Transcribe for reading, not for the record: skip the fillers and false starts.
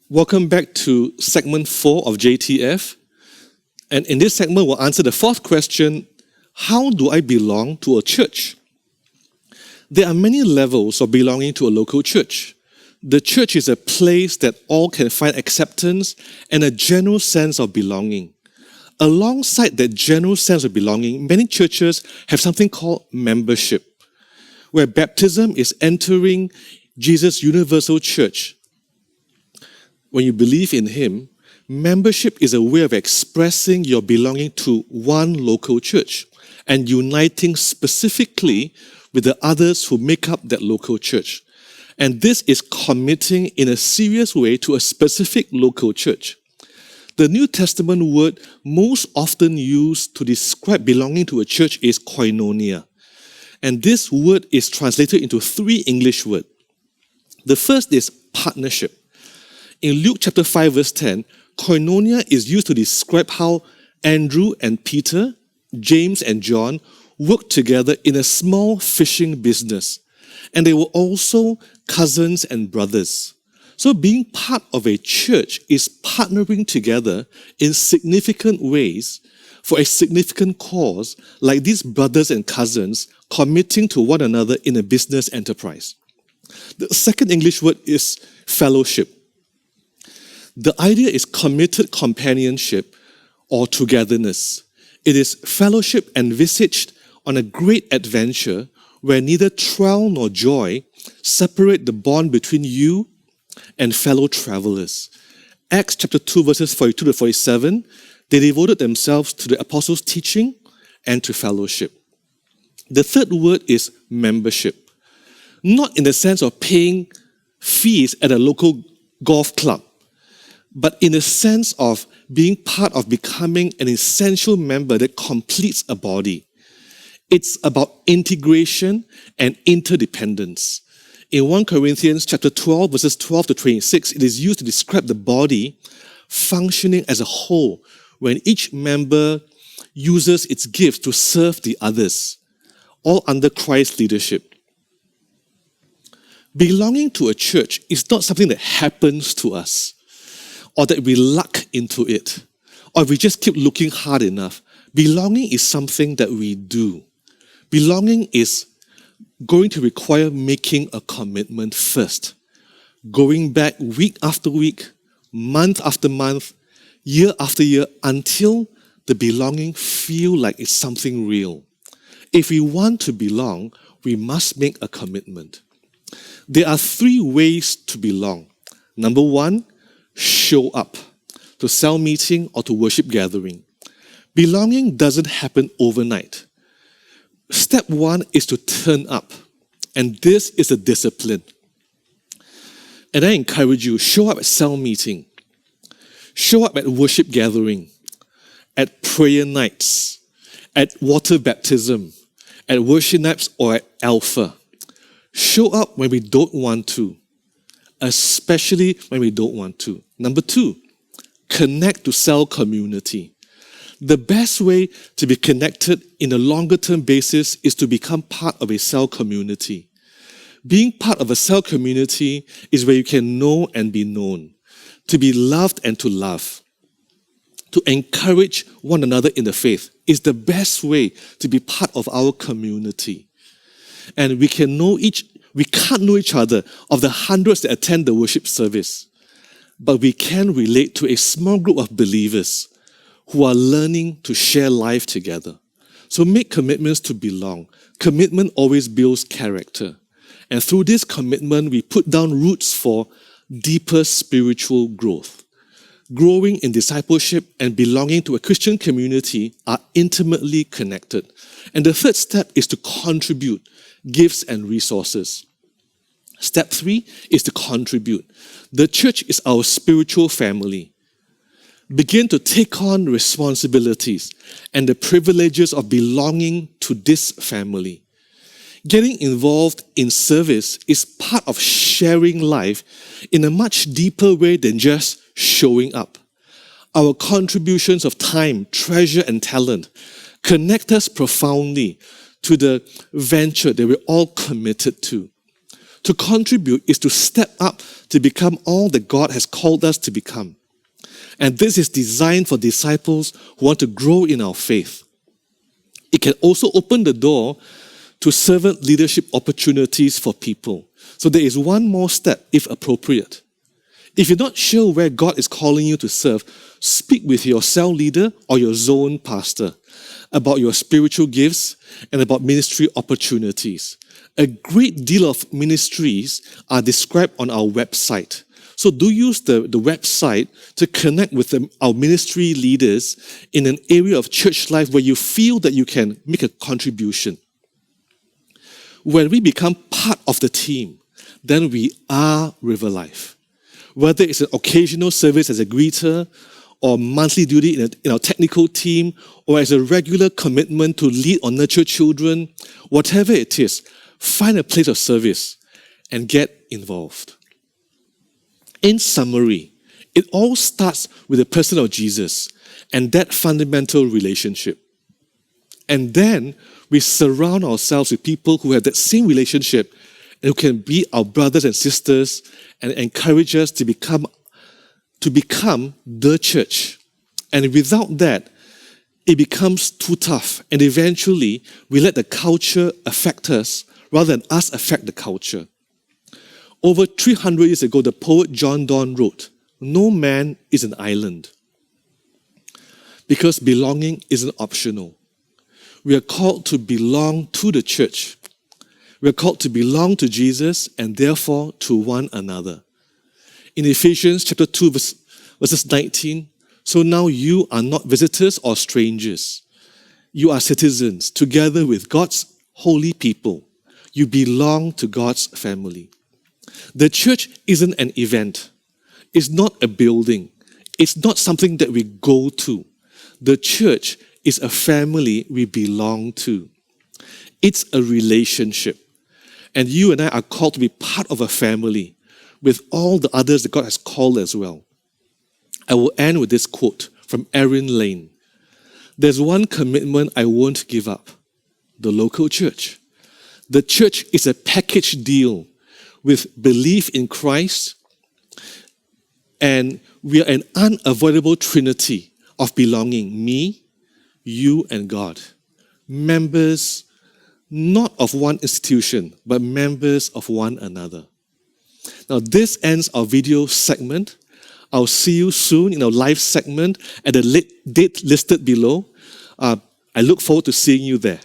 Welcome back to segment 4 of JTF. And in this segment, we'll answer the fourth question: how do I belong to a church? There are many levels of belonging to a local church. The church is a place that all can find acceptance and a general sense of belonging. Alongside that general sense of belonging, many churches have something called membership, where baptism is entering Jesus' universal church. When you believe in Him, membership is a way of expressing your belonging to one local church and uniting specifically with the others who make up that local church. And this is committing in a serious way to a specific local church. The New Testament word most often used to describe belonging to a church is koinonia. And this word is translated into 3 English words. The first is partnership. In Luke chapter 5 verse 10, koinonia is used to describe how Andrew and Peter, James and John worked together in a small fishing business. And they were also cousins and brothers. So being part of a church is partnering together in significant ways for a significant cause, like these brothers and cousins committing to one another in a business enterprise. The second English word is fellowship. The idea is committed companionship or togetherness. It is fellowship envisaged on a great adventure where neither trial nor joy separate the bond between you and fellow travelers. Acts chapter 2 verses 42 to 47, they devoted themselves to the apostles' teaching and to fellowship. The third word is membership. Not in the sense of paying fees at a local golf club, but in the sense of being part of becoming an essential member that completes a body. It's about integration and interdependence. In 1 Corinthians chapter 12, verses 12 to 26, it is used to describe the body functioning as a whole when each member uses its gifts to serve the others, all under Christ's leadership. Belonging to a church is not something that happens to us, or that we luck into it, or we just keep looking hard enough. Belonging is something that we do. Belonging is going to require making a commitment first, going back week after week, month after month, year after year, until the belonging feel like it's something real. If we want to belong, we must make a commitment. There are 3 ways to belong. Number 1, show up to cell meeting or to worship gathering. Belonging doesn't happen overnight. Step 1 is to turn up, and this is a discipline. And I encourage you, show up at cell meeting, show up at worship gathering, at prayer nights, at water baptism, at worship nights or at Alpha. Show up when we don't want to, especially when we don't want to. Number 2, connect to cell community. The best way to be connected in a longer term basis is to become part of a cell community. Being part of a cell community is where you can know and be known, to be loved and to love. To encourage one another in the faith is the best way to be part of our community. And we can't know each other of the hundreds that attend the worship service, but we can relate to a small group of believers who are learning to share life together. So make commitments to belong. Commitment always builds character. And through this commitment, we put down roots for deeper spiritual growth. Growing in discipleship and belonging to a Christian community are intimately connected. And the third step is to contribute gifts and resources. Step 3 is to contribute. The church is our spiritual family. Begin to take on responsibilities and the privileges of belonging to this family. Getting involved in service is part of sharing life in a much deeper way than just showing up. Our contributions of time, treasure, and talent connect us profoundly to the venture that we're all committed to To contribute is to step up to become all that God has called us to become. And this is designed for disciples who want to grow in our faith. It can also open the door to servant leadership opportunities for people. So there is one more step, if appropriate. If you're not sure where God is calling you to serve, speak with your cell leader or your zone pastor about your spiritual gifts and about ministry opportunities. A great deal of ministries are described on our website. So do use the website to connect with our ministry leaders in an area of church life where you feel that you can make a contribution. When we become part of the team, then we are River Life. Whether it's an occasional service as a greeter, or monthly duty in our technical team, or as a regular commitment to lead or nurture children, whatever it is, find a place of service and get involved. In summary, it all starts with the person of Jesus and that fundamental relationship. And then we surround ourselves with people who have that same relationship and who can be our brothers and sisters and encourage us to become the church. And without that, it becomes too tough. And eventually, we let the culture affect us rather than us affect the culture. Over 300 years ago, the poet John Donne wrote, "No man is an island," because belonging isn't optional. We are called to belong to the church. We are called to belong to Jesus and therefore to one another. In Ephesians chapter 2, verses 19, "So now you are not visitors or strangers. You are citizens together with God's holy people. You belong to God's family." The church isn't an event. It's not a building. It's not something that we go to. The church is a family we belong to. It's a relationship. And you and I are called to be part of a family with all the others that God has called as well. I will end with this quote from Erin Lane. "There's one commitment I won't give up: the local church. The church is a package deal with belief in Christ, and we are an unavoidable trinity of belonging: me, you, and God. Members not of one institution, but members of one another." Now, this ends our video segment. I'll see you soon in our live segment at the date listed below. I look forward to seeing you there.